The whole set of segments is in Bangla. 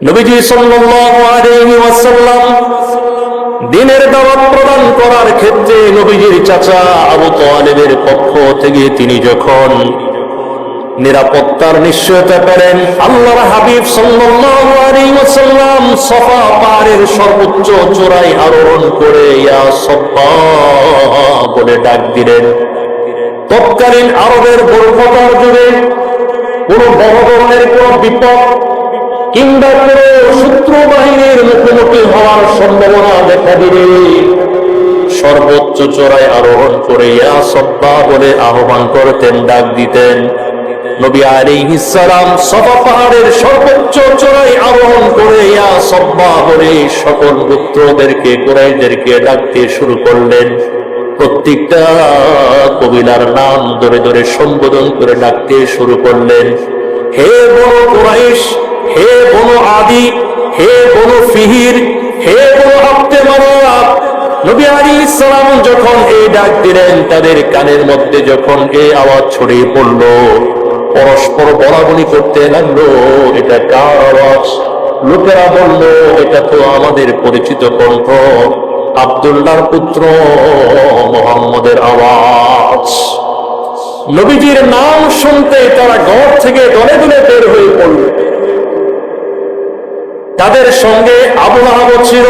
নবীজি সাল্লাল্লাহু আলাইহি ওয়াসাল্লাম দ্বীনের দাওয়াত প্রদান করার ক্ষেত্রে নবীজির চাচা আবু তালেবের পক্ষ থেকে তিনি যখন নিরাপত্তার নিশ্চয়তা পেলেন, আল্লাহর হাবিব সাল্লাল্লাহু আলাইহি ওয়াসাল্লাম সাফা পাহাড়ের সর্বোচ্চ চূড়ায় আরোহণ করে ইয়া সাফা বলে ডাক দিলেন। তৎকালীন আরবের বর্বরতার যুগে কোন বড় ধরনের কোন বিপদ কিংবা কোন শত্রু বাহিনীর মুখোমুখি হওয়ার সম্ভাবনা দেখা দিলে সর্বোচ্চ চূড়ায় আরোহণ করে ইয়া সাফা বলে আহ্বান করতেন, ডাক দিতেন। নবী আলাইহিস সালাম সাফা পাহাড়ের সর্বোচ্চ চূড়ায় আরোহণ করে ইয়া সাফা বলে সকল গোত্রদেরকে কুরাইশদেরকে ডাকতে শুরু করলেন। প্রত্যেকটা কবিলার নাম ধরে ধরে সম্বোধন করে ডাকতে শুরু করলেন। হে বনু কুরাইশ, হে বনু আদি, হে বনু ফিহির, হে বনু আব্দে মানাফ। নবী আলাইহিস সালাম যখন এই ডাক দিলেন, তাদের কানের মধ্যে যখন এই আওয়াজ ছড়িয়ে পড়ল, পরস্পর বলাবলি করতে লাগলো, এটা কার আওয়াজ? লোকেরা বলল, এটা তো আমাদের পরিচিত কণ্ঠ, আব্দুল্লাহর পুত্র মুহাম্মদের আওয়াজ। নবীজির নাম শুনতে তারা ঘর থেকে দলে দলে বের হয়ে পড়ল। তাদের সঙ্গে আবু লাহাব ছিল।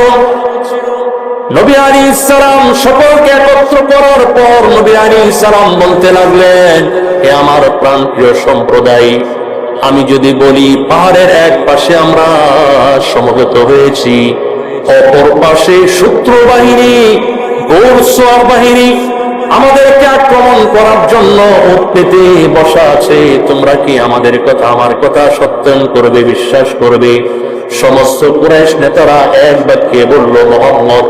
নবী আলাইহিস সালাম সকলকে একত্র করার পর নবী আলাইহিস সালাম বলতে লাগলেন, হে আমার প্রাণপ্রিয় সম্প্রদায়, আমি যদি বলি পাহাড়ের এক পাশে আমরা সমবেত হয়েছি, অপর পাশে শত্রু বাহিনী, ঘোড়সওয়ার বাহিনী আমাদেরকে আক্রমণ করার জন্য উট পেতে বসা আছে, তোমরা কি আমাদের কথা, আমার কথা সত্যায়ন করবে, বিশ্বাস করবে? সমস্ত কুরাইশ নেতারা এক বাক্যে বলল, মুহাম্মদ,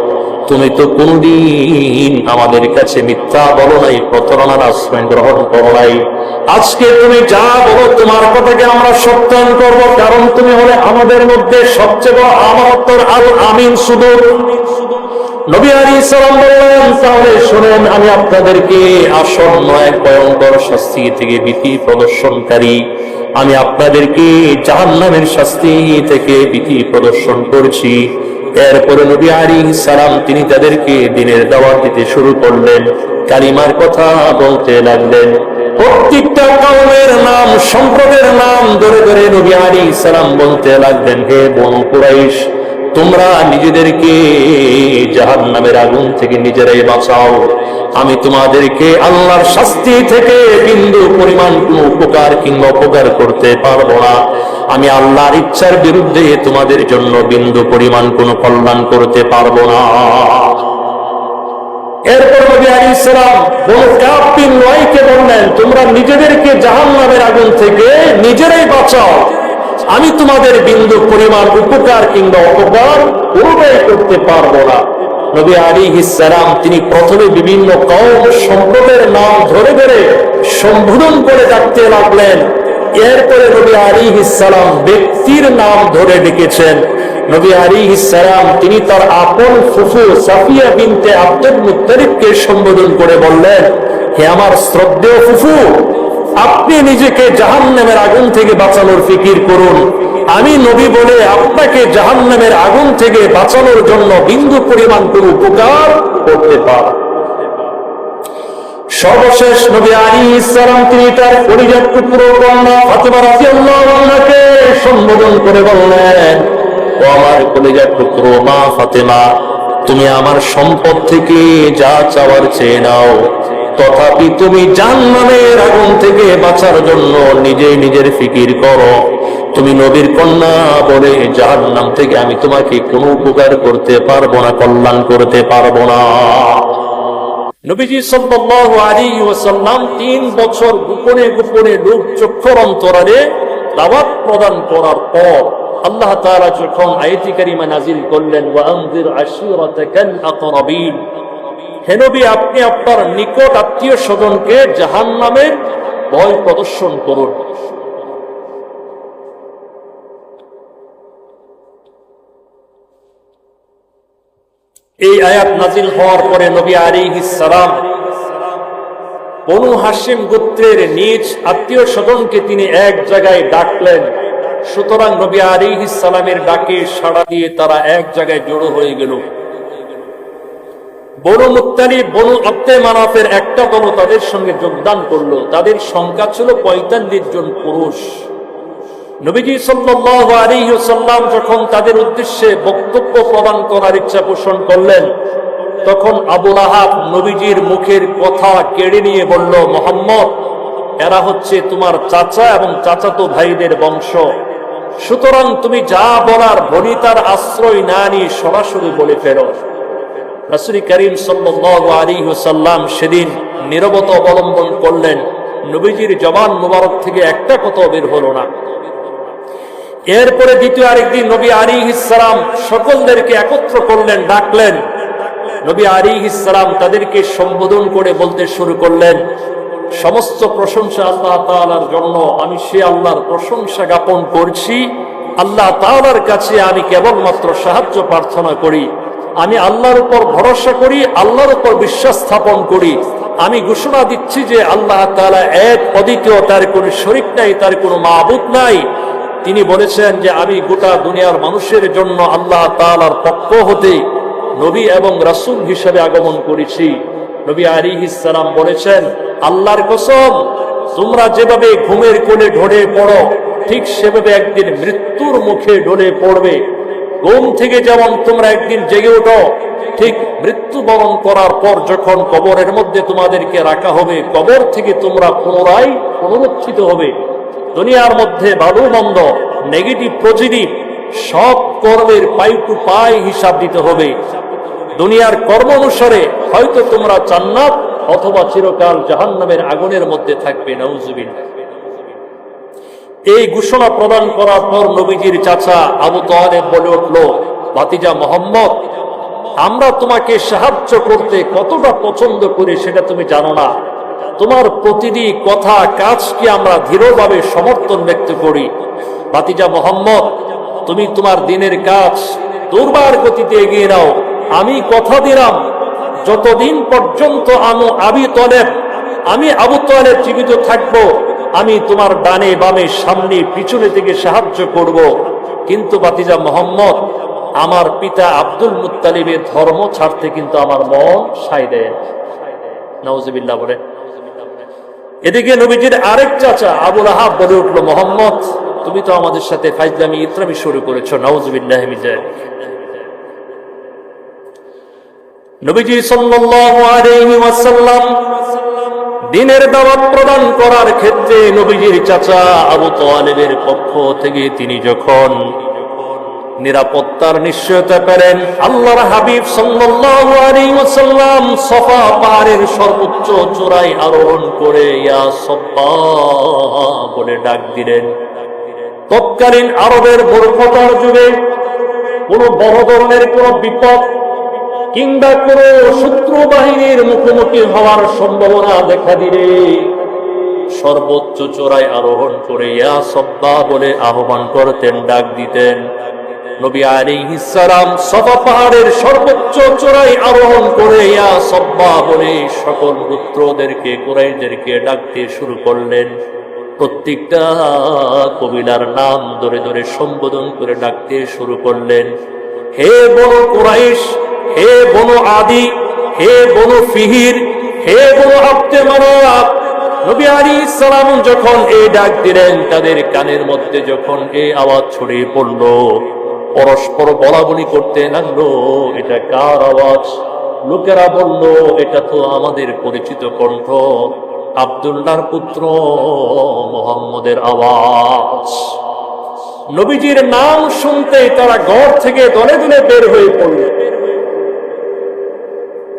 তুমি তো কোনদিন আমাদের কাছে মিথ্যা বলো নাই, প্রতারণার আশ্রয় গ্রহণ করো নাই। আজকে তুমি যা বলো তোমার কথাকে আমরা সত্যায়ন করব, কারণ তুমি হলে আমাদের মধ্যে সবচেয়ে বড় আমানতদার আল আমিন সুদূর। নবী আলাইহিস সালাম বললেন, তাহলে শুনেন, আমি আপনাদেরকে আসন্ন এক ভয়ঙ্কর শাস্তি থেকে ভীতি প্রদর্শনকারী, আমি আপনাদেরকে জাহান্নামের শাস্তি থেকে ভীতি প্রদর্শন করছি। এরপরে নবী আলাইহিস সালাম তিনি তাদেরকে দ্বীনের দাওয়াত দিতে শুরু করলেন, কালিমার কথা বলতে লাগলেন। প্রত্যেকটা কওমের নাম, সম্প্রদায়ের নাম ধরে ধরে নবী আলাইহিস সালাম বলতে লাগলেন, হে বনু কুরাইশ, তোমরা নিজেদেরকে জাহান্নামের আগুন থেকে নিজেরাই বাঁচাও, আমি তোমাদেরকে আল্লাহর শাস্তি থেকে বিন্দু পরিমাণ কোনো উপকার কিংবা অপকার করতে পারবো না। আমি আল্লাহর ইচ্ছার বিরুদ্ধে তোমাদের জন্য বিন্দু পরিমাণ কোনো কল্যাণ করতে পারবো না। এরপর নবী আলাইহিস সালাম বনু কাব বিন লুআইকে বললেন, তোমরা নিজেদেরকে জাহান্নামের আগুন থেকে নিজেরাই বাঁচাও, আমি তোমাদের বিন্দু পরিমাণ উপকার কিংবা অপকার কোনোটাই করতে পারবো না। নবী আলাইহিস সালাম তিনি প্রথমে বিভিন্ন কওম সম্প্রদায়ের নাম ধরে ধরে সম্বোধন করে ডাকতে লাগলেন। এরপরে নবী আলাইহিস সালাম ব্যক্তির নাম ধরে ডেকেছেন। নবী আলাইহিস সালাম তিনি তার আপন ফুফু সাফিয়া বিনতে আব্দুল মুত্তালিবকে সম্বোধন করে বললেন, হে আমার শ্রদ্ধেয় ফুফু, আপনি নিজেকে জাহান্নামের আগুন থেকে বাঁচানোর ফিকির করুন, আমি নবী বলে আপনাকে জাহান্নামের আগুন থেকে বাঁচানোর জন্য বিন্দু পরিমাণ কোনো উপকার করতে পারি। সর্বশেষ নবী আলাইহিস সালাম তিনি তার কলিজার টুকরো কন্যা ফাতেমা রাদিয়াল্লাহু আনহাকে সম্বোধন করে বললেন, ও আমার কলিজার টুকরো মা ফাতেমা, তুমি আমার সম্পদ থেকে যা চাওয়ার চেয়ে নাও, তথাপি তুমি জাহান্নামের আগুন থেকে বাঁচার জন্য নিজেই নিজের ফিকির করো। তুমি নবীর কন্যা বলে জাহান্নাম থেকে আমি তোমাকে কোনো উপকার করতে পারবো না, কল্যাণ করতে পারবো না। নবীজি সাল্লাল্লাহু আলাইহি ওয়াসাল্লাম 3 বছর গোপনে গোপনে লোক চক্ষুর অন্তরালে দাওয়াত প্রদান করার পর আল্লাহ তাআলা যখন আয়াত কারিমা নাযিল করলেন, ওয়া আনযির আশীরাতাকাল আকরাবিন, হে নবী আপনি আপনার নিকট আত্মীয় স্বজনকে জাহান্নামের ভয় প্রদর্শন করুন। এই আয়াত নাযিল হওয়ার পরে নবী আলাইহিস সালাম বনু হাশিম গোত্রের নিজ আত্মীয় স্বজনকে তিনি এক জায়গায় ডাকলেন, সুতরাং নবী আলাইহিস সালামের ডাকে সাড়া দিয়ে তারা এক জায়গায় জড়ো হয়ে গেল। বনু মুত্তালিব, বনু আব্দে মানাফের একটা দল তাদের সঙ্গে যোগদান করলো। তাদের সংখ্যা ছিল ৪৫ জন পুরুষ। নবীজি সাল্লাল্লাহু আলাইহি ওয়াসাল্লাম যখন তাদের উদ্দেশ্যে বক্তব্য প্রদান করার ইচ্ছা পোষণ করলেন, তখন আবু লাহাব নবীজির মুখের কথা কেড়ে নিয়ে বলল, মুহাম্মদ, এরা হচ্ছে তোমার চাচা এবং চাচাতো ভাইদের বংশ, সুতরাং তুমি যা বলার বনিতার আশ্রয় না নিয়ে সরাসরি বলে ফেলো। রাসূল করিম সাল্লাল্লাহু আলাইহি ওয়াসাল্লাম সেদিন নীরবতা অবলম্বন করলেন। নবীজির জবান মুবারক থেকে একটা কথাও বের হলো না। এরপরে দ্বিতীয় আরেকদিন নবী আলাইহিস সালাম সকলদেরকে একত্র করলেন, ডাকলেন। নবী আলাইহিস সালাম তাদেরকে সম্বোধন করে বলতে শুরু করলেন, সমস্ত প্রশংসা আল্লাহ তাআলার জন্য। আমি সে আল্লাহর প্রশংসা জ্ঞাপন করছি। আল্লাহ তাআলার কাছে আমি কেবলমাত্র সাহায্য প্রার্থনা করি। আমি আল্লাহর উপর ভরসা করি, আল্লাহর উপর বিশ্বাস স্থাপন করি। আমি ঘোষণা দিচ্ছি যে আল্লাহ তাআলা এক, অদ্বিতীয়, তার কোনো শরীক নাই, তার কোনো মাবুদ নাই। তিনি বলেছেন যে আমি গোটা দুনিয়ার মানুষের জন্য আল্লাহ তাআলার পক্ষ হতে নবী এবং রাসূল হিসেবে আগমন করেছি। নবী আলাইহিস সালাম বলেছেন, আল্লাহর কসম, তোমরা যেভাবে ঘুমের কোলে ঢলে পড়ো, ঠিক সেভাবে একদিন মৃত্যুর মুখে ঢলে পড়বে। ঘুম থেকে যেমন তোমরা একদিন জেগে ওঠো, ঠিক মৃত্যুবরণ করার পর যখন কবরের মধ্যে তোমাদেরকে রাখা হবে, কবর থেকে তোমরা পুনরায় পুনরুত্থিত হবে। দুনিয়ার মধ্যে ভালো মন্দ, নেগেটিভ পজিটিভ সব কর্মের পাই টু পাই হিসাব দিতে হবে। দুনিয়ার কর্ম অনুসারে হয়তো তোমরা জান্নাত অথবা চিরকাল জাহান্নামের আগুনের মধ্যে থাকবে। নাউজুবিল্লাহ। এই ঘোষণা প্রদান করার পর নবীজির চাচা আবু তালেব বলে উঠল, ভাতিজা মুহাম্মদ, আমরা তোমাকে সাহায্য করতে কতটা পছন্দ করি সেটা তুমি জানো না। তোমার প্রতিটি কথা কাজকে আমরা দৃঢ়ভাবে সমর্থন ব্যক্ত করি। ভাতিজা মুহাম্মদ, তুমি তোমার দিনের কাজ দুর্বার গতিতে এগিয়ে নাও। আমি কথা দিলাম, যতদিন পর্যন্ত আমি আবু তালেব জীবিত থাকবো, আমি তোমার ডানে বামে সামনে পিছনে থেকে সাহায্য করব। কিন্তু ভাতিজা মুহাম্মদ, আমার পিতা আব্দুল মুত্তালিবের ধর্ম ছাড়তে কিন্তু আমার মন সায় দেয়। নাউজুবিল্লাহ বলে। এদিকে নবীজির আরেক চাচা আবু লাহাব বলে উঠল, মুহাম্মদ, তুমি তো আমাদের সাথে ফাজলামি ইতরামি শুরু করেছো। নাউজুবিল্লাহ মিন যালিক। নবীজি সাল্লাল্লাহু আলাইহি ওয়াসাল্লাম দ্বীনের দাওয়াত প্রদান করার ক্ষেত্রে নবীজির চাচা আবু তালেবের পক্ষ থেকে তিনি যখন নিরাপত্তার নিশ্চয়তা পেলেন, আল্লাহর হাবিব সাল্লাল্লাহু আলাইহি ওয়াসাল্লাম সাফা পাহাড়ের সর্বোচ্চ চূড়ায় আরোহণ করে ইয়া সাফা বলে ডাক দিলেন। তৎকালীন আরবের বরকতার যুগে কোন বড় ধরনের কোন বিপদ কিংবা কোন শত্রু বাহিনীর মুখোমুখি হওয়ার সম্ভাবনা দেখা দিলে সর্বোচ্চ চূড়ায় আরোহণ করে ইয়া সাফা বলে আহ্বান করতেন, ডাক দিতেন। নবী আলাইহিস সালাম সাফা পাহাড়ের সর্বোচ্চ চূড়ায় আরোহণ করে ইয়া সাফা বলে সকল গোত্রদেরকে, কুরাইশদেরকে ডাকতে শুরু করলেন। প্রত্যেকটা কবিলার নাম ধরে ধরে সম্বোধন করে ডাকতে শুরু করলেন। হে বনু কুরাইশ, হে বনু আদি, হে বনু ফিহির, হে বনু আব্দে মানাফ। নবী আলাইহিস সালাম যখন এই ডাক দিলেন, তাদের কানের মধ্যে যখন এই আওয়াজ ছড়িয়ে পড়ল, পরস্পর বলাবলি করতে লাগলো, এটা কার আওয়াজ? লোকেরা বলল, এটা তো আমাদের পরিচিত কণ্ঠ, আব্দুল্লাহর পুত্র মুহাম্মদের আওয়াজ। নবীজির নাম শুনতে তারা ঘর থেকে দলে দলে বের হয়ে পড়ল।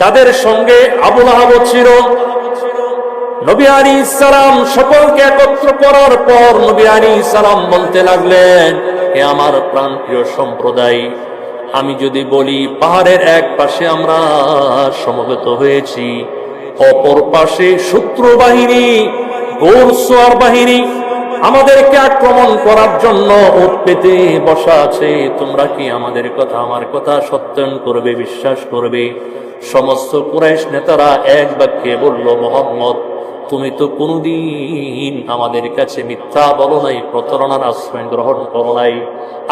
তাদের সঙ্গে আবু লাহাব ছিল। নবী আলাইহিস সালাম সকলকে একত্র করার পর নবী আলাইহিস সালাম বলতে লাগলেন, হে আমার প্রাণপ্রিয় সম্প্রদায়, আমি যদি বলি পাহাড়ের এক পাশে আমরা সমবেত হয়েছি, অপর পাশে শত্রু বাহিনী, ঘোড়সওয়ার বাহিনী আমাদেরকে আক্রমণ করার জন্য উট পেতে বসা আছে, তোমরা কি আমাদের কথা, আমার কথা সত্যায়ন করবে, বিশ্বাস করবে? সমস্ত কুরাইশ নেতারা এক বাক্যে বলল, মুহাম্মদ, তুমি তো কোনদিন আমাদের কাছে মিথ্যা বলো নাই, প্রতারণার আশ্রয় গ্রহণ করো নাই।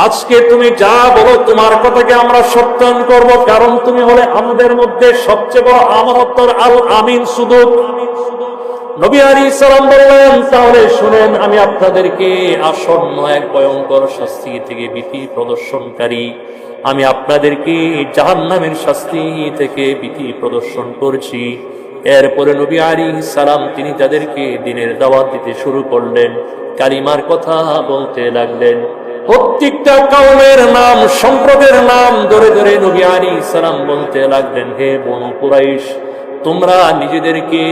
আজকে তুমি যা বলো তোমার কথাকে আমরা সত্যায়ন করব, কারণ তুমি হলে আমাদের মধ্যে সবচেয়ে বড় আমানতদার, আল আমিন সুদূক। নবী আলাইহিস সালাম বললেন, তাহলে শুনেন, আমি আপনাদেরকে আসন্ন এক ভয়ঙ্কর শাস্তি থেকে ভীতি প্রদর্শনকারী, আমি আপনাদেরকে জাহান্নামের শাস্তি থেকে ভীতি প্রদর্শন করছি। এরপরে নবী আলাইহিস সালাম তিনি তাদেরকে দ্বীনের দাওয়াত দিতে শুরু করলেন, কালিমার কথা বলতে লাগলেন। প্রত্যেকটা কওমের নাম, সম্প্রদায়ের নাম ধরে ধরে নবী আলাইহিস সালাম বলতে লাগলেন, হে বনু কুরাইশ, তোমরা নিজেদেরকে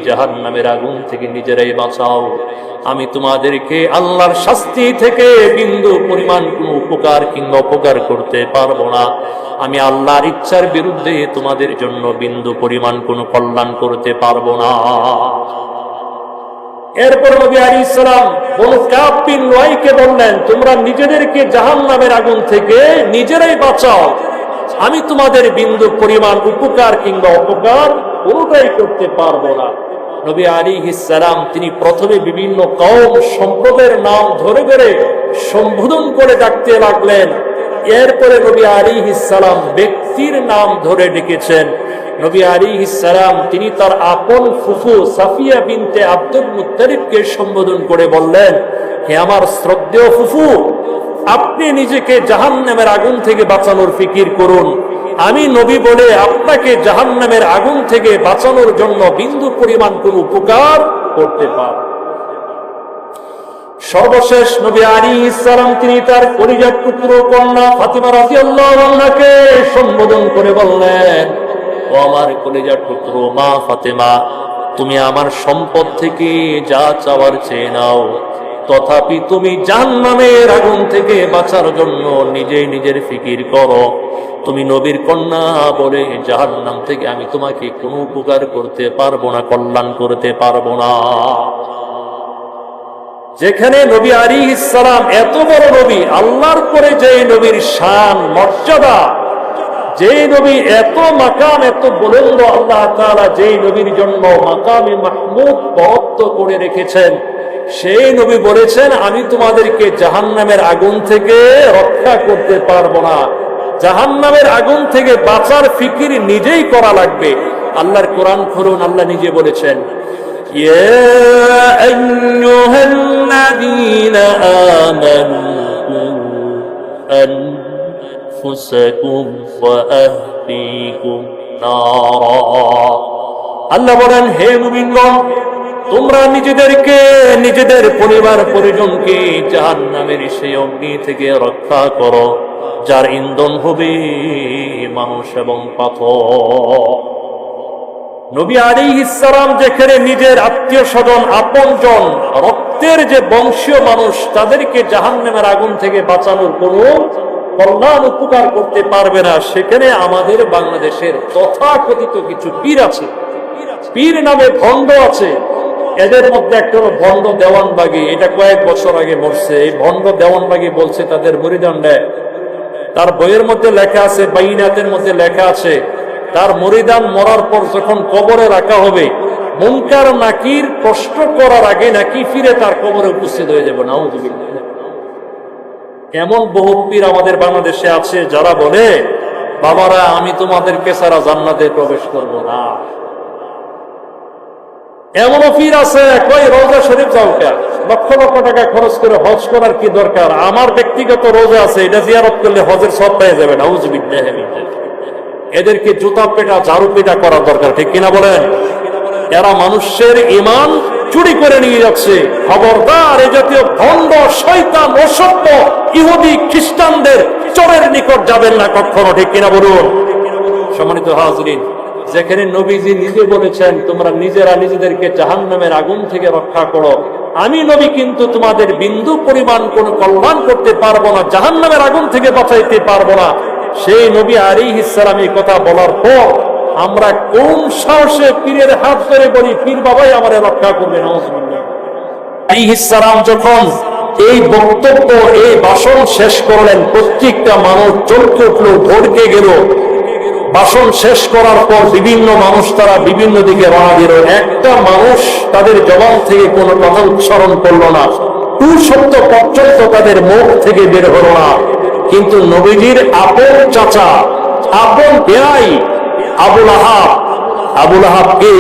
জাহান্নামের আগুন থেকে নিজেরাই বাঁচাও। আমি তোমাদেরকে আল্লাহর শাস্তি থেকে বিন্দু পরিমাণ কোনো উপকার কিংবা অপকার করতে পারবো না। আমি আল্লাহর ইচ্ছার বিরুদ্ধে তোমাদের জন্য বিন্দু পরিমাণ কোনো কল্যাণ করতে পারবো না। এরপর নবী আলাইহিস সালাম বনু কাব বিন লুআইকে বললেন, তোমরা নিজেদেরকে জাহান্নামের আগুন থেকে নিজেরাই বাঁচাও, আমি তোমাদের বিন্দু পরিমাণ উপকার কিংবা অপকার কোনোটাই করতে পারবো না। নবী আলাইহিস সালাম তিনি প্রথমে বিভিন্ন কওম সম্প্রদায়ের নাম ধরে ধরে সম্বোধন করে ডাকতে লাগলেন। এরপরে নবী আলাইহিস সালাম ব্যক্তির নাম ধরে ডেকেছেন। নবী আলাইহিস সালাম তিনি তার আপন ফুফু সাফিয়া বিনতে আব্দুল মুত্তালিবকে সম্বোধন করে বললেন, হে আমার শ্রদ্ধেয় ফুফু, আপনি নিজেকে জাহান্নামের আগুন থেকে বাঁচানোর ফিকির করুন, আমি নবী বলে আপনাকে জাহান্নামের আগুন থেকে বাঁচানোর জন্য বিন্দু পরিমাণ কোনো উপকার করতে পারব। সর্বশেষ নবী আলাইহিস সালাম তিনি তার কলিজার টুকরো কন্যা ফাতিমা রাদিয়াল্লাহু আনহাকে সম্বোধন করে বললেন, ও আমার কলিজার টুকরো মা ফাতেমা, তুমি আমার সম্পদ থেকে যা চাওয়ার চেয়ে নাও, তথাপি তুমি জাহান্নামের আগুন থেকে বাঁচার জন্য নিজেই নিজের ফিকির করো। তুমি নবীর কন্যা বলে জাহান্নাম থেকে আমি তোমাকে কোনো উপকার করতে পারবো না, কল্যাণ করতে পারবো না। যেখানে নবী আলাইহিস সালাম এত বড় নবী, আল্লাহর পরে যে নবীর শান মর্যাদা, যে নবী এত মাকাম এত বুলন্দ, আল্লাহ তাআলা যেই নবীর জন্য মাকামে মাহমুদ বরাদ্দ করে রেখেছেন, সেই নবী বলেছেন, আমি তোমাদেরকে জাহান্নামের আগুন থেকে রক্ষা করতে পারবো না, জাহান্নামের আগুন থেকে বাঁচার ফিকির নিজেই করা লাগবে। আল্লাহর কোরআন খুলুন, আল্লাহ নিজে বলেছেন, ইয়া আইয়ুহাল্লাযীনা আমানু আনফুসাকুম ওয়া আহলিকুম নারা। আল্লাহ বলেন, হে মুমিনগণ, তোমরা নিজেদেরকে, নিজেদের পরিবার পরিজনকে জাহান্নামের সেই অগ্নি থেকে রক্ষা করো, যার ইন্ধন হবে মানুষ এবং পাথর। নবী আলাইহিস সালাম যেখানে নিজের আত্মীয় স্বজন, আপনজন, রক্তের যে বংশীয় মানুষ, তাদেরকে জাহান্নামের আগুন থেকে বাঁচানোর কোনো কল্যাণ উপকার করতে পারবে না, সেখানে আমাদের বাংলাদেশের তথাকথিত কিছু পীর আছে, পীর নামে ভণ্ড আছে। এদের মধ্যে একটা হলো ভণ্ড দেওয়ানবাগী, এটা কয়েক বছর আগে মরছে। এই ভণ্ড দেওয়ানবাগী বলছে তাদের মুরিদান দেয়, তার বইয়ের মধ্যে লেখা আছে, বাইনাতের মধ্যে লেখা আছে, তার মুরিদান মরার পর যখন কবরে রাখা হবে, মুনকার নাকির প্রশ্ন করার আগে নাকি ফিরে তার কবরে উপস্থিত হয়ে যাবে। নাউযুবিল্লাহ। এমন বহু পীর আমাদের বাংলাদেশে আছে যারা বলে, বাবারা আমি তোমাদেরকে ছাড়া জান্নাতে প্রবেশ করব না। এমনও পীর আছে, কই রোজা শরীফ যাও কে, লক্ষ লক্ষ টাকা খরচ করে হজ করার কি দরকার, আমার ব্যক্তিগত রোজা আছে, এটা জিয়ারত করলে হজের সব পেয়ে যাবে। নাউযুবিল্লাহ। এদেরকে জুতা পেটা, ঝাড়ু পেটা করার দরকার, ঠিক কিনা বলেন? এরা মানুষের ঈমান চুরি করে নিয়ে যাচ্ছে। খবরদার, এই জাতীয় ভণ্ড, শয়তান, অসভ্য ইহুদি খ্রিস্টানদের চোরের নিকট যাবেন না কখনো, ঠিক কিনা বলুন? সম্মানিত হাজরিন, যেখানে নবীজি নিজে বলেছেন, তোমরা নিজেরা নিজেদেরকে জাহান্নামের আগুন থেকে রক্ষা করো, আমি নবী কিন্তু তোমাদের বিন্দু পরিমাণ কোন কল্যাণ করতে পারবো না, জাহান্নামের আগুন থেকে বাঁচাইতে পারবো না, সেই নবী আলাইহিস সালাম এই কথা বলার পর আমরা কোন সাহসে পীরের হাত ধরে বলি, পীর বাবাই আমারে রক্ষা করবে? নাউযুবিল্লাহ। আলাইহিস সালাম যখন এই বক্তব্য, এই ভাষণ শেষ করলেন, প্রত্যেকটা মানুষ চমকে উঠল, ভড়কে গেল। ভাষণ শেষ করার পর বিভিন্ন মানুষ তারা বিভিন্ন দিকে রওনা দিল। একটা মানুষ তাদের জবান থেকে কোনো কথা উচ্চারণ করলো না, টু শব্দ পর্যন্ত তাদের মুখ থেকে বের হলো না। কিন্তু নবীজির আপন চাচা, আপন ভাই আবুল আহাব, আবুল আহাব কে?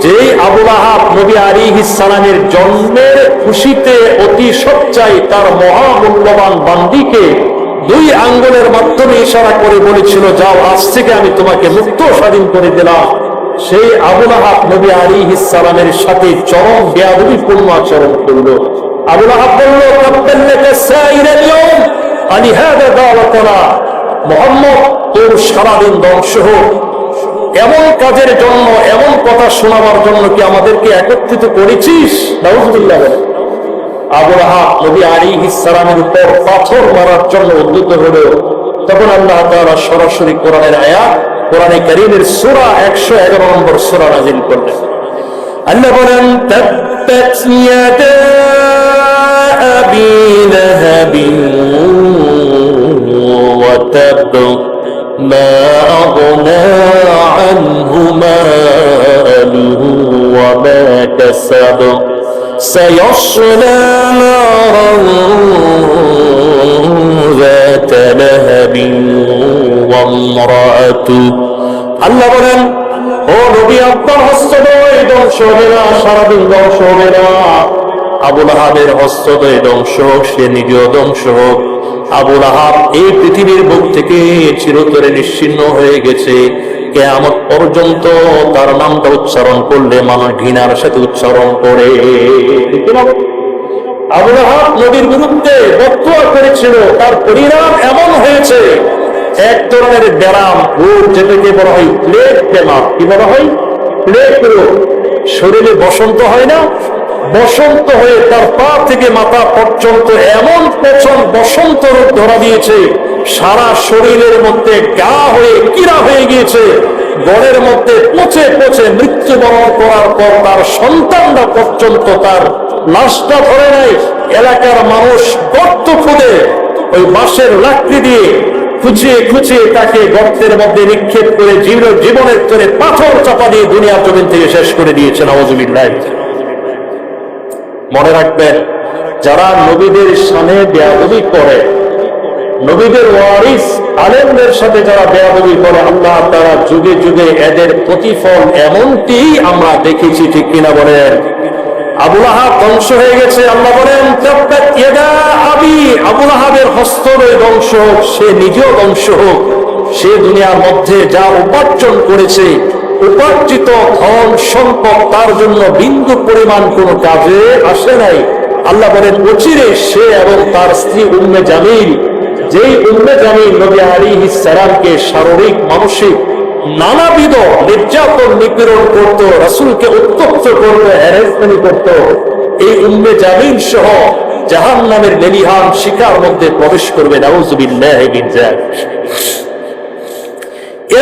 যেই আবুল আহাব নবী আলাইহিস সালামের জন্মের খুশিতে অতি সচ্চাই তার মহামূল্যবান বান্দিকে 2 আঙ্গুলের মাধ্যমে ইশারা করে বলেছিল, যাও আজ থেকে আমি তোমাকে মুক্ত স্বাধীন করে দিলাম। সেই আবুল আহাব নবী আলাইহিস সালামের সাথে চরম বেয়াদবিপূর্ণ আচরণ করল। আবুল আহাব বলল, তাব্বাল্লাকা সাইরাল ইয়াউম আলি হাদা দাওয়াতানা, মুহাম্মদ তোর সারাদিন ধ্বংস হোক। এমন কাজের জন্য, এমন কথা শোনাবার জন্য কি আমাদেরকে একত্রিত করেছিস? নাউযুবিল্লাহ। আবুল আহাব নবী আলাইহিস সালামের উপর পাথর মারার জন্য উদ্যত হলো। তখন আল্লাহ তাআলা সরাসরি কোরআনের আয়াত, কোরআনে কারীমের সূরা 111 নম্বর সূরা নাযিল করলেন। আল্লাহ বলেন, তাব্বাত ইয়াদা আবি লাহাবিন ওয়া তাব মা আগনা আনহু মালুহু ওয়া মা কাসাব سيصلى نارا ذات لهب وامرأته। আল্লাহ বলেন, ও নবী আপনার হস্তদ্বয় ধ্বংস হবে না, সারাদিন ধ্বংস হবে না। আবুল আহাবের হস্তদ্বয় ধ্বংস হোক, সে নিজেও ধ্বংস হোক। আবুল আহাব এই পৃথিবীর বুক থেকে চিরতরে নিশ্চিহ্ন হয়ে গেছে। কিয়ামত পর্যন্ত তার নামটা উচ্চারণ করলে মানুষ ঘৃণার সাথে উচ্চারণ করে। আবুল আহাব নবীর বিরুদ্ধে বদদুয়া করেছিল, তার পরিণাম এমন হয়েছে, এক ধরনের ব্যারাম, রোগ যেটাকে বলা হয় প্লেগ ব্যারাম। কি বলা হয়? প্লেগ রোগ। শরীরে বসন্ত হয় না, বসন্ত হয়ে তার পা থেকে মাথা পর্যন্ত এমন প্রচন্ড বসন্ত রোগ ধরা দিয়েছে, সারা শরীরের মধ্যে গা হয়ে কিরা হয়ে গিয়েছে। গড়ের মধ্যে পচে পচে মৃত্যুবরণ করার পর তার সন্তানরা পর্যন্ত তার লাশটা ধরে নেয়। এলাকার মানুষ গর্ত খুঁড়ে ওই বাঁশের লাকড়ি দিয়ে খুঁচিয়ে খুঁচিয়ে তাকে গর্তের মধ্যে নিক্ষেপ করে জীবনের তরে পাথর চাপা দিয়ে দুনিয়ার জমিন থেকে শেষ করে দিয়েছে। নাউযুবিল্লাহ। মনে রাখবেন, যারা নবীদের শানে বেয়াদবি করে, নবীদের ওয়ারিস আলেমদের সাথে যারা বেয়াদবি করে, আল্লাহ তাআলা যুগে যুগে এদের প্রতিফল এমনটি আমরা দেখেছি। ঠিক কিনা বলেন? আবুল আহাব ধ্বংস হয়ে গেছে। আল্লাহ বলেন, তাব্বাত ইয়াদা আবি, আবুল আহাবের হস্তদ্বয় ধ্বংস হোক, সে নিজেও ধ্বংস হোক। সে দুনিয়ার মধ্যে যা উপার্জন করেছে, উপার্জিত ধন সম্পদ তার জন্য বিন্দু পরিমাণ কোনো কাজে আসে নাই। আল্লাহ বলেন, অচিরে সে এবং তার স্ত্রী উম্মে জামিল, যেই উম্মে জামিল নবী আলাইহিস সালামকে শারীরিক মানসিক নানাবিধ নির্যাতন নিপীড়ন করত, রাসূলকে উত্তপ্ত করত, হ্যারাসমেন্ট করত, এই উম্মে জামিল সহ জাহান্নামের লেলিহান শিকার মধ্যে প্রবেশ করবে। নাউযুবিল্লাহি মিন যালিক।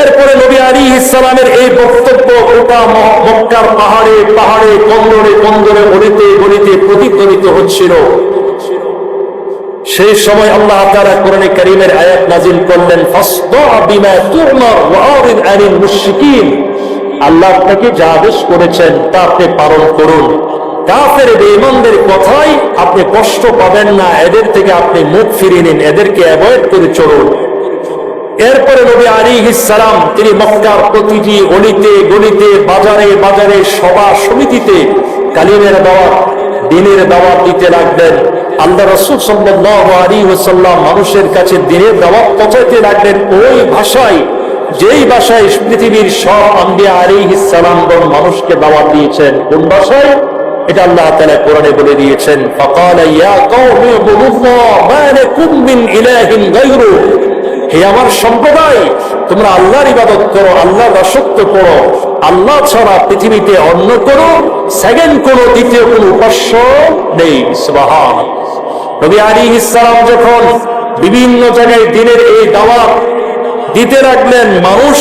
এরপরে নবী আলাইহিস সালামের এই বক্তব্য গোটা মক্কার পাহাড়ে পাহাড়ে, বন্দরে বন্দরে, গলিতে গলিতে প্রতিধ্বনিত হচ্ছিল। সেই সময় আল্লাহ তাআলা কোরআনে কারীমের আয়াত নাযিল করলেন, ফাসদা বিমা তু'মার ওয়া আরিদ আনিল মুশরিকিন। আল্লাহ আপনাকে যা আদেশ করেছেন তা আপনি পালন করুন। কাফের বেঈমানদের কথাই আপনি কষ্ট পাবেন না, এদের থেকে আপনি মুখ ফিরিয়ে নিন, এদেরকে অ্যাভয়েড করে চলুন। এরপরে নবী আলাইহিস সালাম তিনি মক্কার প্রতিটি অলিতে গলিতে, বাজারে বাজারে, সভা সমিতিতে কালিমের দাওয়াত, দ্বীনের দাওয়াত দিতে লাগলেন। আল্লাহ রাসূল সাল্লাল্লাহু আলাইহি ওয়াসাল্লাম মানুষের কাছে দ্বীনের দাওয়াত পৌঁছাতে লাগলেন ওই ভাষায়, যেই ভাষায় পৃথিবীর সব আম্বিয়া আলাইহিস সালামগণ মানুষকে দাওয়াত দিয়েছেন। কোন ভাষায়? এটা আল্লাহ তাআলা কোরআনে বলে দিয়েছেন, ফাকালা ইয়া কওমি ইবুদুল্লাহ মা লাকুম মিন ইলাহিন গায়রু। হে আমার সম্প্রদায়, তোমরা আল্লাহর ইবাদত করো, আল্লাহর দাসত্ব করো, আল্লাহ ছাড়া পৃথিবীতে অন্য কোনো সেকেন্ড কোনো দ্বিতীয় কোনো উপাস্য নেই। সুবহানাল্লাহ। নবী আলাইহিস সালাম যখন বিভিন্ন জায়গায় দ্বীনের এই দাওয়াত দিতে লাগলেন, মানুষ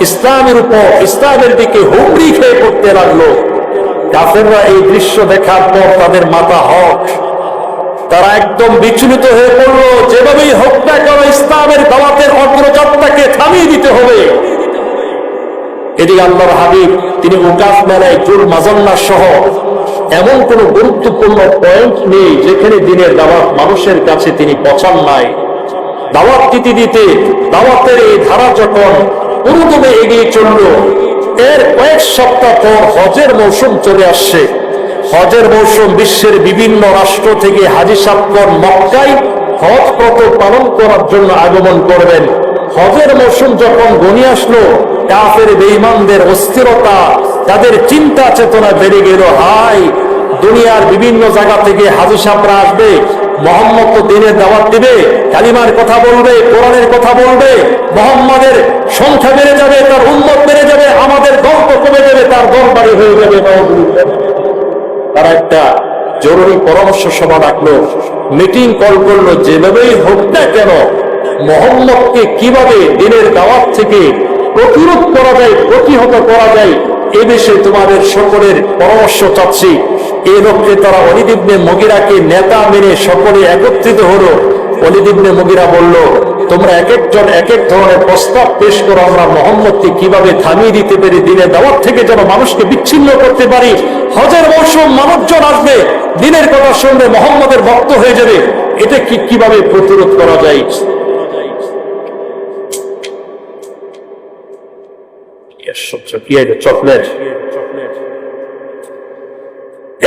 ইসলামের উপর, ইসলামের দিকে হুমড়ি খেয়ে পড়তে লাগলো। কাফেররা এই দৃশ্য দেখার পর তাদের মাথা হট, তারা একদম বিচলিত হয়ে পড়লো। যেভাবেই হোক না কেন ইসলামের দাওয়াতের অগ্রযাত্রাকে থামিয়ে দিতে হবে। এদিকে আল্লাহর হাবিব তিনি উকাস মেলায় জুল মাজান্না সহ এমন কোন গুরুত্বপূর্ণ পয়েন্ট নেই যেখানে দিনের দাওয়াত মানুষের কাছে তিনি পৌঁছান নাই। দাওয়াত দিতে দিতে দাওয়াতের এই ধারা যখন পুরোদমে এগিয়ে চলল, এর কয়েক সপ্তাহ পর হজের মৌসুম চলে আসছে। হজের মৌসুম বিশ্বের বিভিন্ন রাষ্ট্র থেকে হাজী সাহেবগণ মক্কায় হজ ব্রত পালন করার জন্য আগমন করবেন। হজের মৌসুম যখন ঘনিয়ে আসলো, কাফের বেঈমানদের অস্থিরতা, তাদের চিন্তা চেতনা বেড়ে গেল। হাই, দুনিয়ার বিভিন্ন জায়গা থেকে হাজী সাহেবরা আসবে, মোহাম্মদ তো দিনের দাওয়াত দিবে, কালিমার কথা বলবে, কোরআনের কথা বলবে, মোহাম্মদের সংখ্যা বেড়ে যাবে, তার উম্মত বেড়ে যাবে, আমাদের দল তো কমে যাবে, তার দরবারি হয়ে যাবে। তারা একটা জরুরি পরামর্শ সভা ডাকলো, মিটিং কল করলো, যেভাবেই হোক না কেন মোহাম্মদকে কিভাবে দিনের দাওয়াত থেকে প্রতিরোধ করা যায়, প্রতিহত করা যায়, এ বিষয়ে তোমাদের সকলের পরামর্শ চাচ্ছি। এই লক্ষ্যে তারা ওলীদ ইবনে মুগীরাকে নেতা মেনে সকলে একত্রিত হলো। ওলীদ ইবনে মুগীরা বলল, তোমরা এক একজন এক এক ধরনের প্রস্তাব পেশ করো, আমরা মোহাম্মদকে কিভাবে থামিয়ে দিতে পারি, দিনের দাওয়াত থেকে যেন মানুষকে বিচ্ছিন্ন করতে পারি। হজের মৌসুম, মানুষজন আসবে, দিনের কথা শুনবে, মোহাম্মদের ভক্ত হয়ে যাবে, এটা কিভাবে প্রতিরোধ করা যায়। চকলেট।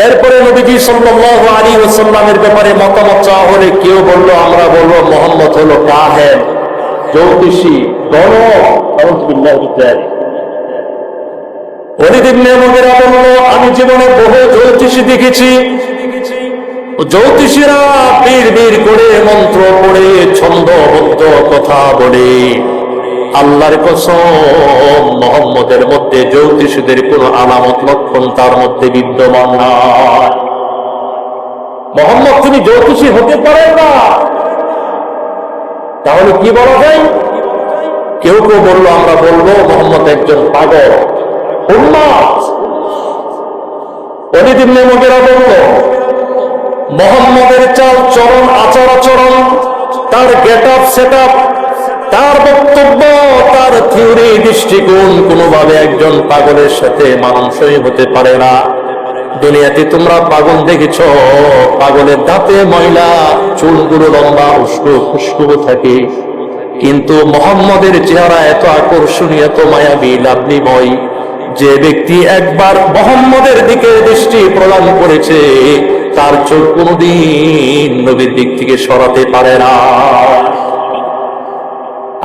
এরপরে নবীজি সাল্লাল্লাহু আলাইহি ওয়াসাল্লামের ব্যাপারে মতামত চাওয়া হলে কেউ বলল, আমরা বলবো মোহাম্মদ হলো কাহেন, জ্যোতিষী, ওলীদ ইবনে মুগীরা বলল, আমি জীবনে বহু জ্যোতিষী দেখেছি, জ্যোতিষীরা বীর বীর করে মন্ত্র পড়ে ছন্দবদ্ধ কথা বলে। আল্লাহর কসম, মুহাম্মদের মধ্যে জ্যোতিষীদের কোন আলামত লক্ষণ তার মধ্যে বিদ্যমান নয়। মুহাম্মদ তিনি জ্যোতিষী হতে পারেন না। তাহলে কি বলা যায়? কেউ কেউ বললো, আমরা বলবো মুহাম্মদ একজন পাগল, উন্মাদ। ওলীদ ইবনে মুগীরা বলল, মুহাম্মদের চাল চরণ, আচার আচরণ, তার গেট আপ সেট আপ, তার বক্তব্য, তার থিওরি, দৃষ্টিকোণ কোনোভাবে একজন পাগলের সাথে মানানসই হতে পারে না। দুনিয়াতে তোমরা পাগল দেখেছ, পাগলের দাঁতে ময়লা, চুলগুলো লম্বা, উস্কো খুশকু থাকে, কিন্তু মুহাম্মদের চেহারা এত আকর্ষণীয়, এত মায়াবী, লাভলিময়, যে ব্যক্তি একবার মুহাম্মদের দিকে দৃষ্টি প্রদান করেছে, তার চোখ কোনদিন নবীর দিক থেকে সরাতে পারে না।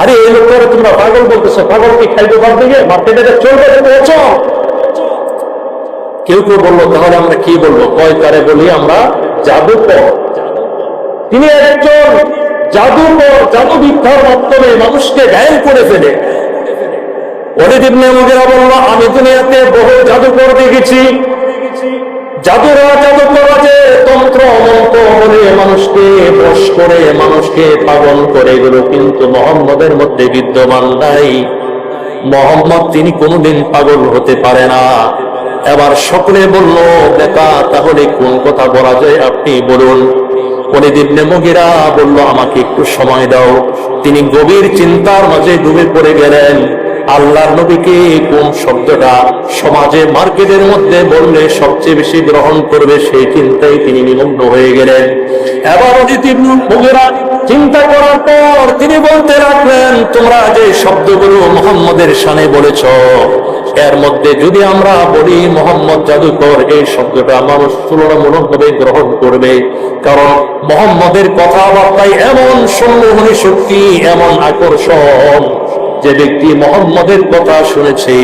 আরে এই লোকের তোমরা পাগল বলতেছো, পাগল কি খাইতে পারবে, মার্কেটে চলবে? কেউ কেউ বললো, তাহলে আমরা কি বলবো? কয় তারে বলি আমরা জাদুকর। তিনি একজন জাদুকর, জাদুবিদ্যার মাধ্যমে মানুষকে ঘায়েল করে ফেলে। ওলীদ ইবনে মুগীরা বলল, আমি দুনিয়াতে বহু জাদুকর দেখেছি, জাদুরা জাদুকরা যে তন্ত্র মন্ত্র বলে মানুষকে বশ করে, মানুষকে পাগল করে, এগুলো কিন্তু মুহাম্মদের মধ্যে বিদ্যমান নাই। মুহাম্মদ তিনি কোনোদিন পাগল হতে পারে না। এবার সকলে বলল, নেতা তাহলে কোন কথা বলা যায়, আপনি বলুন। ওলীদ ইবনে মুগীরা বলল, আমাকে একটু সময় দাও। তিনি গভীর চিন্তার মাঝে ডুবে পড়ে গেলেন। আল্লাহর নবীকে কোন শব্দটা সমাজে মার্কেটের মধ্যে বললে সবচেয়ে বেশি গ্রহণ করবে, সেই চিন্তায় তিনি নিমগ্ন হয়ে গেলেন। এবার ওলীদ ইবনে মুগীরা চিন্তা করার পর তিনি বলতে লাগলেন, তোমরা যে শব্দগুলো মুহাম্মদের শানে বলেছ, এর মধ্যে যদি আমরা বলি মুহাম্মদ জাদুকর, এই শব্দটা মানুষ তুলনামূলকভাবে গ্রহণ করবে, কারণ মুহাম্মদের কথাবার্তায় এমন সম্মোহনী শক্তি, এমন আকর্ষণ, যে ব্যক্তি মুহাম্মদের কথা শুনেছে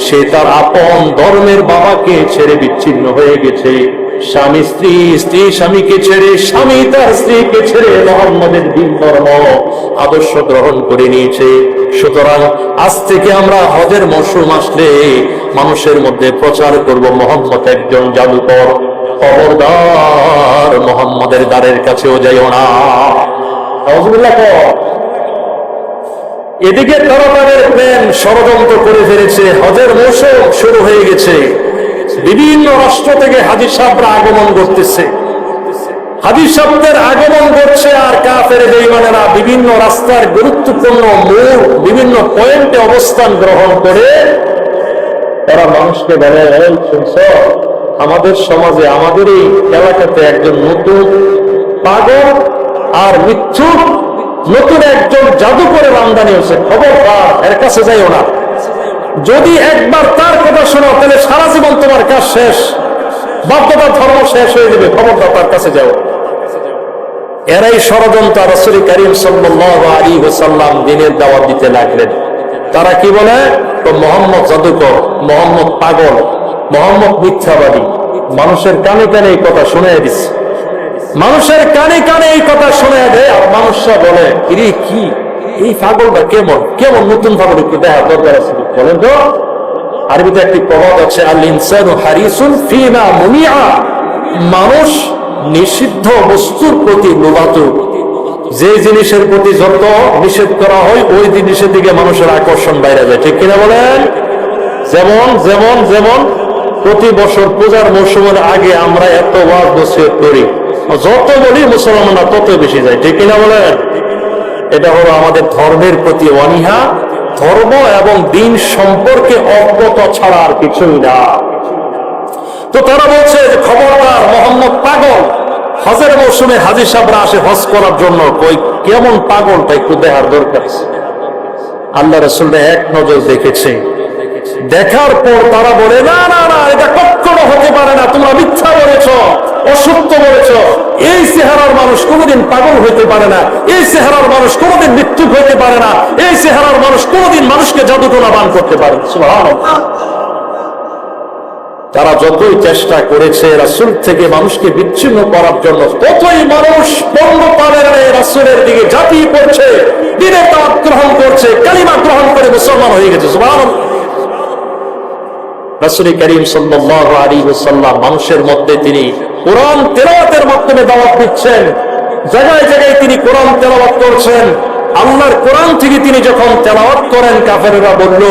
সে তার আপন ধর্মের বাবাকে ছেড়ে বিচ্ছিন্ন হয়ে গেছে। স্বামী স্ত্রী, স্ত্রী স্বামীকে ছেড়ে, স্বামী তার স্ত্রীকে ছেড়ে মুহাম্মদের দ্বীন ধর্ম আদর্শ গ্রহণ করে নিয়েছে। সুতরাং আজ থেকে আমরা হজের মৌসুম আসলে মানুষের মধ্যে প্রচার করব, মুহাম্মদ একজন জাদুকর, খবরদার মুহাম্মদের দ্বারের কাছেও যাইও না। আউযুবিল্লাহ। এদিকে তারা তাদের প্ল্যান ষড়যন্ত্র করে ফেলেছে। হজের মৌসুম শুরু হয়ে গেছে, বিভিন্ন রাষ্ট্র থেকে হাজী সাহেবরা আগমন করতেছে, হাজী সাহেবদের আগমন করছে, আর কাফের বেঈমানেরা বিভিন্ন রাস্তার গুরুত্বপূর্ণ মোড়, বিভিন্ন পয়েন্টে অবস্থান গ্রহণ করে তারা মানুষকে বলে, এই শুনছ, আমাদের সমাজে আমাদের এই এলাকাতে একজন নতুন পাগল আর মিথ্যুক নতুন একজন জাদুকরের আমদানি হয়েছে, খবরদার এর কাছে যাইও না। যদি একবার তার কথা শোনো তাহলে সারা জীবন তোমার কাজ শেষ, বাধ্যতা ধর্ম শেষ হয়ে যাবে, খবরদার তার কাছে যাও। এরাই ষড়যন্ত্র রাসূল করিম সাল্লাল্লাহু আলাইহি ওয়াসাল্লাম দ্বীনের দাওয়াত দিতে লাগলেন। তারা কি বলে, তো মোহাম্মদ জাদুকর, মোহাম্মদ পাগল, মোহাম্মদ মিথ্যাবাদী। মানুষের কানে কানে এই কথা শুনে দিচ্ছে, মানুষের কানে কানে এই কথা শুনে দেয়। আর মানুষরা বলে, ইরে কি এই পাগলটা কেমন কেমন নতুন পাগল, একটু দেখা দরকার আছে, বলেন তো। আরবিতে একটি প্রবাদ আছে, আল ইনসানু হারিসুন ফিমা মুনিআ, মানুষ নিষিদ্ধ বস্তুর প্রতি লোভাতুর। যে জিনিসের প্রতি যত নিষেধ করা হয় ওই জিনিসের দিকে মানুষের আকর্ষণ বাইরে যায়, ঠিক কিনা বলেন? যেমন যেমন যেমন প্রতি বছর পূজার মৌসুমের আগে আমরা এত ওয়াজ নসিহত করি, যত বলি মুসলমানরা তত বেশি যায়, ঠিক কিনা বলেন? এটা হলো আমাদের ধর্মের প্রতি অনীহা, ধর্ম এবং দিন সম্পর্কে অজ্ঞতা ছাড়া আর কিছুই না। তো তারা বলছে যে খবরদার, মোহাম্মদ পাগল। হজের মৌসুমে হাজী সাহেবরা আসে হজ করার জন্য, কই কেমন পাগলটা একটু দেখার দরকার। আল্লাহ রাসূল এক নজর দেখেছে, দেখার পর তারা বলে, না না না, এটা কখনো হতে পারে না, তোমরা মিথ্যা বলেছ, অসত্য বলেছ। এই চেহারার মানুষ কোনোদিন পাগল হইতে পারে না, এই চেহারার মানুষ কোনোদিন মৃত্যুক হইতে পারে না, এই চেহারার মানুষ কোনোদিন মানুষকে জাদুটোনা বান করতে পারে না। সুবহানাল্লাহ। তারা যতই চেষ্টা করেছে রাসূল থেকে মানুষকে বিচ্ছিন্ন করার জন্য, ততই মানুষ পঙ্গপালের রাসূলের দিকে ঝাঁপিয়ে পড়ছে, দ্বীনের দাওয়াত গ্রহণ করছে, কালিমা গ্রহণ করে মুসলমান হয়ে গেছে। সুবহানাল্লাহ। রাসূল করিম সাল্লাল্লাহু আলাইহি ওয়াসাল্লাম মানুষের মধ্যে তিনি কোরআন তেলাওয়াতের মাধ্যমে দাওয়াত দিচ্ছেন, জায়গায় জায়গায় তিনি কোরআন তেলাওয়াত করছেন। আল্লাহর কোরআন থেকে তিনি যখন তেলাওয়াত করেন, কাফেররা বলল,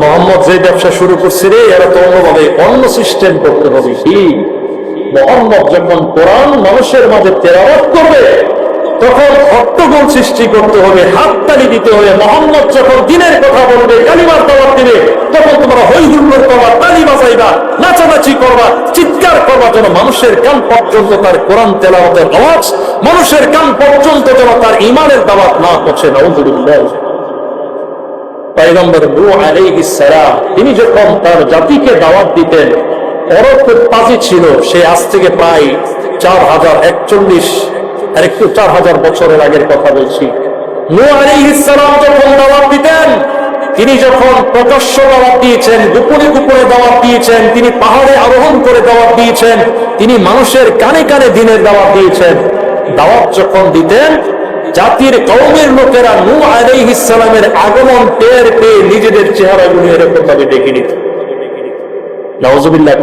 মোহাম্মদ যে ব্যবসা শুরু করছে রে, এরা তো অন্যভাবে অন্য সিস্টেম করতে হবে। কি মোহাম্মদ যখন কোরআন মানুষের মাঝে তেলাওয়াত করবে তখন হট্টগোল সৃষ্টি করতে হবে, হাততালি দিতে হবে। মোহাম্মদ যখন দ্বীনের কথা বলবে, কালিমার দাওয়াত দিবে, তখন তোমরা হই হুল্লোড় করবা, তালি বাজাইবা, নাচানাচি করবা, চিৎকার করবা, যেন মানুষের কান পর্যন্ত তার কোরআন তেলাওয়াতের আওয়াজ, মানুষের কান পর্যন্ত যেন তার ঈমানের দাওয়াত না পৌঁছে। নাউযুবিল্লাহ। পয়গম্বর নূহ আলাইহিস সালাম তিনি যখন তার জাতিকে দাওয়াত দিতেন, অরক্ষের পাজি ছিল, সে আজ থেকে প্রায় 4041 আর একটু 4000 বছরের আগের কথা বলছি। নূহ আলাইহিস সালাম যখন দাওয়াত দিতেন, তিনি যখন প্রকাশ্য দাওয়াত দিয়েছেন, গোপনে গোপনে দাওয়াত দিয়েছেন, তিনি পাহাড়ে আরোহণ করে দাওয়াত দিয়েছেন, তিনি মানুষের কানে কানে দ্বীনের দাওয়াত দিয়েছেন। দাওয়াত যখন দিতেন, জাতির কওমের লোকেরা নূহ আলাইহিস সালামের আগমন টের পেয়ে নিজেদের চেহারাগুলো এরকম ভাবে ডেকে নিত। নাউযুবিল্লাহ।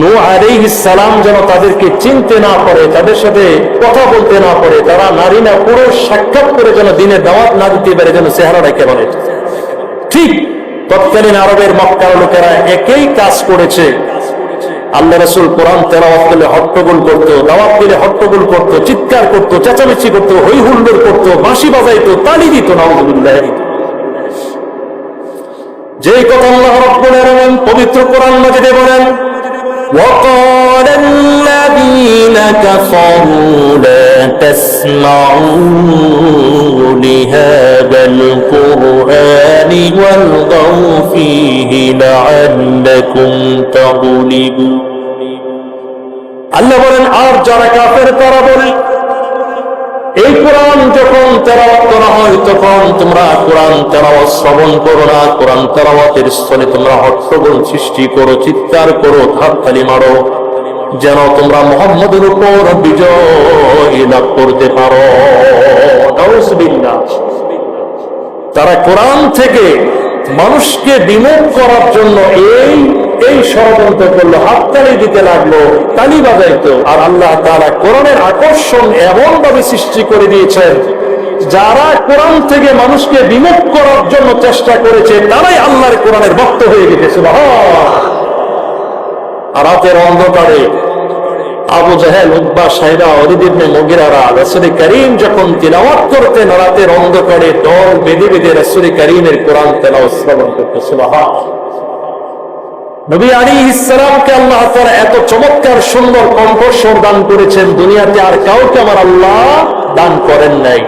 নূহ আলাইহিস সালাম যেন তাদেরকে চিনতে না পারে, তাদের সাথে কথা বলতে না পারে, তারা নারী না পুরুষ সাক্ষাৎ করে যেন দ্বীনের দাওয়াত না দিতে পারে, যেন চেহারাটা কেমন। ঠিক তৎকালীন আরবের মক্কার লোকেরা একই কাজ করেছে। আল্লাহ রাসূল কোরআন তেলাওয়াত করলে হট্টগোল করতো, দাওয়াত দিলে হট্টগোল করতো, চিৎকার করতো, চেঁচামেচি করতো, হই হুল্লোড় করতো, বাঁশি বাজাইতো, তালি দিত। নাউযুবিল্লাহ। যেই কথা আল্লাহ রাব্বুল আলামিন পবিত্র কোরআন মাজিদে বলেন, وقال الذين كفروا لا تسمعوا لهذا القرآن والغوا فيه لعلكم تغلبون। আল্লাহ বলেন, আর যারা কাফের তারা বলে, এই কোরআন যখন তেলাওয়াত করা হয় তখন তোমরা কোরআন তেলাওয়াত শ্রবণ করো না, কোরআন তেলাওয়াতের স্থলে তোমরা হট্টগোল সৃষ্টি করো, চিৎকার করো, হাততালি মারো, যেন তোমরা মুহাম্মদের উপর বিজয় লাভ করতে পারো। নাউযুবিল্লাহ। তারা কোরআন থেকে মানুষকে বিমুখ করার জন্য এই ষড়যন্ত্র করলো, হাততালি দিতে লাগলো, তালি বাজাইতো। আর আল্লাহ তাআলা কোরআনের আকর্ষণ এমন ভাবে সৃষ্টি করে দিয়েছেন, যারা কোরআন থেকে মানুষকে বিমুখ করার জন্য চেষ্টা করেছে তারাই আল্লাহর কোরআনের ভক্ত হয়ে গেছে। সুবহানাল্লাহ। আর রাতের অন্ধকারে আবু জাহেল, উতবা, সাইবা, ওলীদ ইবনে মুগিরারা রাসূল করিম যখন তিলাওয়াত করতেন রাতের অন্ধকারে দল বেঁধে বেঁধে রাসূল করিমের কোরআন তেলাওয়াত শ্রবণ করতে। সুবহানাল্লাহ। নবী আলাইহিস সালামকে আল্লাহ তাআলা এত চমৎকার সুন্দর কণ্ঠস্বর দান করেছেন, দুনিয়াতে আর কাউকে আমার আল্লাহ দান করেন নাই।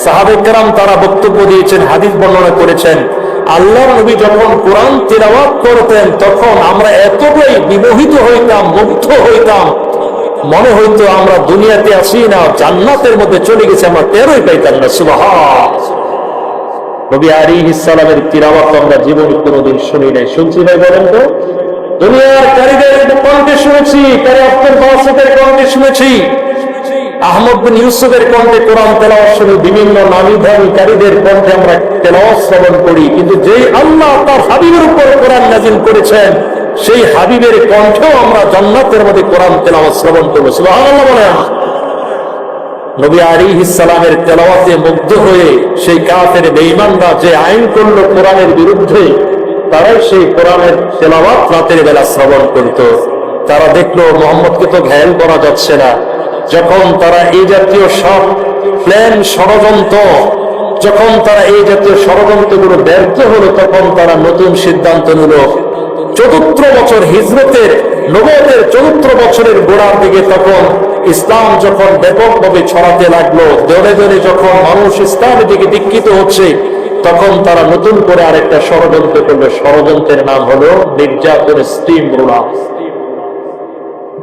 সাহাবায়ে কেরাম তারা বক্তব্য দিয়েছেন, হাদিস বর্ণনা করেছেন, আল্লাহর নবী যখন কোরআন তিলাওয়াত করতেন তখন আমরা এতটাই বিমোহিত হইতাম, মুগ্ধ হইতাম, মনে হইতো আমরা দুনিয়াতে আছি না, জান্নাতের মধ্যে চলে গেছি, আমরা টেরই পাইতাম না। সুবহানাল্লাহ। নবী আলাইহিস সালামের তিলাওয়াত আমরা জীবনে কোনোদিন শুনি নাই। শুনছি ভাই, বলেন তো? দুনিয়ার কারীদের কণ্ঠে শুনেছি, কারি আব্দুল বাসিতের কণ্ঠে শুনেছি, আহমদ বিন ইউসুফের কণ্ঠে কোরআন তেলাওয়াত শুনি, বিভিন্ন নামী দামি কারীদের কণ্ঠে আমরা তেলাওয়াত শ্রবণ করি, কিন্তু যেই আল্লাহ তার হাবিবের উপর কোরআন নাযিল করেছেন সেই হাবিবের কণ্ঠেও আমরা জান্নাতের মধ্যে কোরআন তেলাওয়াত শ্রবণ করব। সুবহানাল্লাহ বলেন। নবী আলাইহিস সালামের তেলাওয়াতে মুগ্ধ হয়ে সেই কাফের বেঈমানরা যে আইন করলো কোরআনের বিরুদ্ধে, তারাই সেই কোরআনের তেলাওয়াত রাতের বেলা শ্রবণ করত। তারা দেখলো মুহাম্মদকে তো ঘায়েল করা যাচ্ছে না। যখন তারা এই জাতীয় সব প্ল্যান ষড়যন্ত্র, যখন তারা এই জাতীয় ষড়যন্ত্রগুলো ব্যর্থ হলো, তখন তারা নতুন সিদ্ধান্ত নিল। চতুর্থ বছর হিজরতের, নবুয়তের চতুর্থ বছরের গোড়ার দিকে তখন ইসলাম যখন ব্যাপকভাবে ছড়াতে লাগলো, দলে দলে যখন মানুষ ইসলামের দিকে দীক্ষিত হচ্ছে, তখন তারা নতুন করে আরেকটা ষড়যন্ত্র করলো। ষড়যন্ত্রের নাম হলো নির্যাতন, স্টিম রোলার।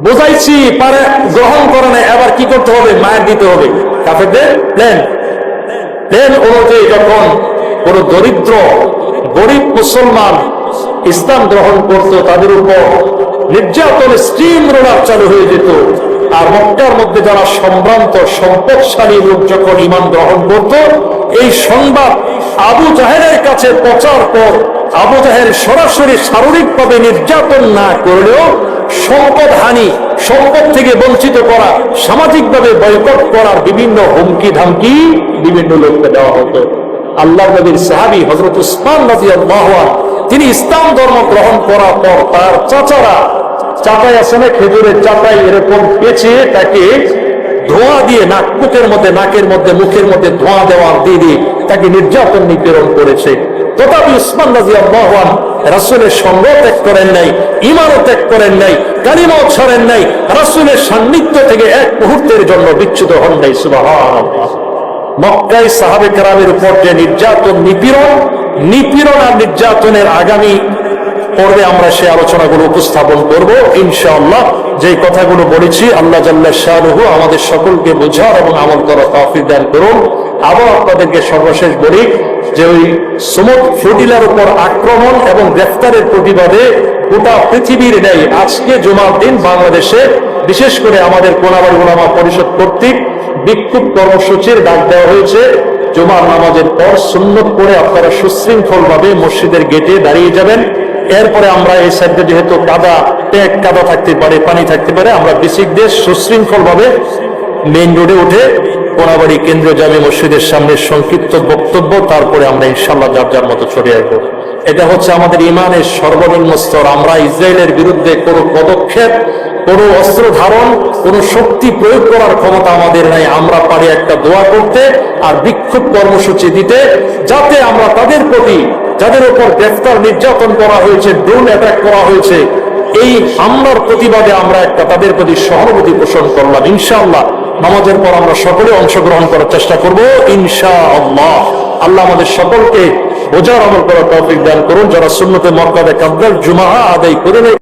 বুঝাইছি, পারে গ্রহণ করে না, এবার কি করতে হবে? মায়ের দিতে হবে। কাফেরদের প্ল্যান অনুযায়ী যখন কোন দরিদ্র গরিব মুসলমান ইসলাম গ্রহণ করত, তাদের উপর নির্যাতন, স্টিম রোলার চালু হয়ে যেত। আর মক্কার মধ্যে যারা সম্ভ্রান্ত সম্পদশালী লোক যখন ঈমান গ্রহণ করত, এই সংবাদ আবু জাহেলের কাছে পৌঁছার পর আবু জাহেল সরাসরি শারীরিকভাবে নির্যাতন না করলেও সম্পদ হানি, সম্পদ থেকে বঞ্চিত করা, সামাজিকভাবে বয়কট করার বিভিন্ন হুমকি ধামকি বিভিন্ন লোককে দেওয়া হতো। আল্লাহর নবীর সাহাবী হযরত উসমান রাদিয়াল্লাহু আনহু, তিনি ইসলাম ধর্ম গ্রহণ করার পর তার চাচারা, চাটাই আছে না, খেজুরের চাটাই, এরকম পেঁচিয়ে তাকে ধোঁয়া দিয়ে নাকের মধ্যে মুখের মধ্যে ধোঁয়া দেওয়া দিয়ে তাকে নির্যাতন নিপীড়ন করেছে। তথাপি উসমান রাদিয়াল্লাহু আনহু রাসূলের সঙ্গ ত্যাগ করেন নাই, ঈমানও ত্যাগ করেন নাই, কালিমাও ছাড়েন নাই, রাসূলের সান্নিধ্য থেকে এক মুহূর্তের জন্য বিচ্যুত হন নাই। সুবহানাল্লাহ। মক্কায় সাহাবে কেরামের উপর যে নির্যাতন, নিপীড়ন আর নির্যাতনের আগামী পর্বে আমরা সেই আলোচনাগুলো উপস্থাপন করব ইনশাআল্লাহ। যে কথাগুলো বলেছি আল্লাহ জাল্লা শানুহু আমাদের সকলকে বোঝার এবং আমল করার তৌফিক দান করুন। আবার আপনাদেরকে সর্বশেষ বলি যে ওই সুমুদ ফ্লোটিলার উপর আক্রমণ এবং গ্রেফতারের প্রতিবাদে গোটা পৃথিবীর ন্যায় আজকে জুমার দিন বাংলাদেশে বিশেষ করে আমাদের কোনাবাড়ি উলামা পরিষদ কর্তৃক বিক্ষোভ কর্মসূচির ডাক দেওয়া হয়েছে। জুমার নামাজের পর সুন্নত করে আপনারা সুশৃঙ্খলভাবে মসজিদের গেটে দাঁড়িয়ে যাবেন। এরপরে আমরা এই সাইডে যেহেতু কাদা থাকতে পারে, পানি থাকতে পারে, আমরা বিসিক দিয়ে সুশৃঙ্খলভাবে মেইন রোডে উঠে কোনাবাড়ি কেন্দ্রীয় জামে মসজিদের সামনে সংক্ষিপ্ত বক্তব্য, তারপরে আমরা ইনশাআল্লাহ যার যার মতো ছড়িয়ে আসবো। এটা হচ্ছে আমাদের ইমানের সর্বনিম্ন স্তর। আমরা ইসরায়েলের বিরুদ্ধে কোনো পদক্ষেপ, কোনো অস্ত্র ধারণ, কোনো শক্তি প্রয়োগ করার ক্ষমতা আমাদের নাই। আমরা পারি একটা দোয়া করতে আর বিক্ষোভ কর্মসূচি দিতে, যাতে আমরা তাদের প্রতি, যাদের উপর গ্রেফতার নির্যাতন করা হয়েছে, ড্রোন অ্যাটাক করা হয়েছে, এই হামলার প্রতিবাদে আমরা একটা তাদের প্রতি সহানুভূতি পোষণ করলাম। ইনশাআল্লাহ নামাজের পর আমরা সকলে অংশগ্রহণ করার চেষ্টা করব ইনশাআল্লাহ। আল্লাহ আমাদের সকলকে বোঝার আমল করার তৌফিক দান করুন। যারা সুন্নতে মুআক্কাদা কাবলাল জুমআ আদায় করে নাই